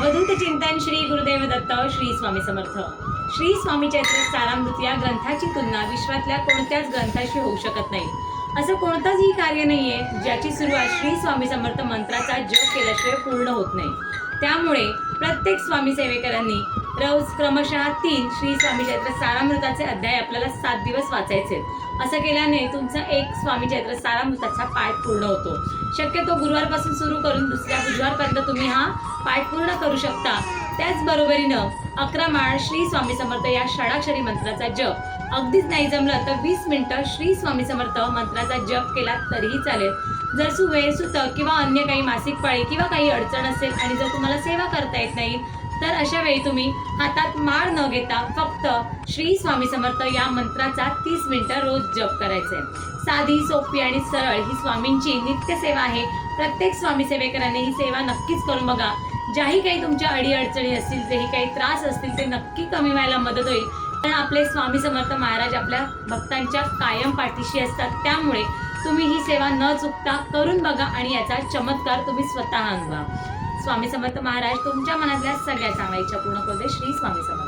अवधूत चिंतन श्री गुरुदेव दत्त श्री स्वामी समर्थ। श्री स्वामी चैत्र सारामृत या ग्रंथाची तुलना विश्वातल्या कोणत्याच ग्रंथाशी होऊ शकत नाही। असं कोणतंही कार्य नाहीये ज्याची सुरुवात श्री स्वामी समर्थ मंत्राचा जप केल्याशिवाय पूर्ण होत नाही। त्यामुळे प्रत्येक स्वामी सेवेकरांनी रोज क्रमशः 3 श्री स्वामी चैत्र सारामृताचे अध्याय आपल्याला 7 दिवस वाचायचे। असं केल्याने तुमचा एक स्वामी चैत्र सारामृताचा पाठ पूर्ण होतो। शक्यतो गुरुवारपासून सुरू करून दुसऱ्या बुधवारपर्यंत तुम्ही हा पाठ पूर्ण करू शकता। त्याचबरोबरीनं 11 माळ श्री स्वामी समर्थ या षडाक्षरी मंत्राचा जप, अगदीच नाही जमलं तर 20 मिनिटं श्री स्वामी समर्थ मंत्राचा जप केला तरीही चालेल। जर सुवे सुत किंवा अन्य काही मासिक पाळी किंवा काही अडचण असेल आणि जर तुम्हाला सेवा करता येत नाही तर अशा वेळी तुम्ही हातात माळ न घेता फक्त श्री स्वामी समर्थ या मंत्राचा 30 मिनिटं रोज जप करायचे। साधी, सोपी आणि सरळ ही स्वामींची नित्य सेवा आहे। प्रत्येक स्वामी सेवेकरांनी ही सेवा नक्कीच करून बघा। ज्याही काही तुमच्या अडीअडचणी असतील, जेही काही त्रास असतील ते नक्की कमी व्हायला मदत होईल। कारण आपले स्वामी समर्थ महाराज आपल्या भक्तांच्या कायम पाठीशी असतात। त्यामुळे तुम्ही ही सेवा न चुकता करून बघा आणि याचा चमत्कार तुम्ही स्वतः अनुभवा। स्वामी समर्थ महाराज तुमच्या मनातल्या सगळ्या चांगल्या इच्छा पूर्ण करू दे। श्री स्वामी समर्थ।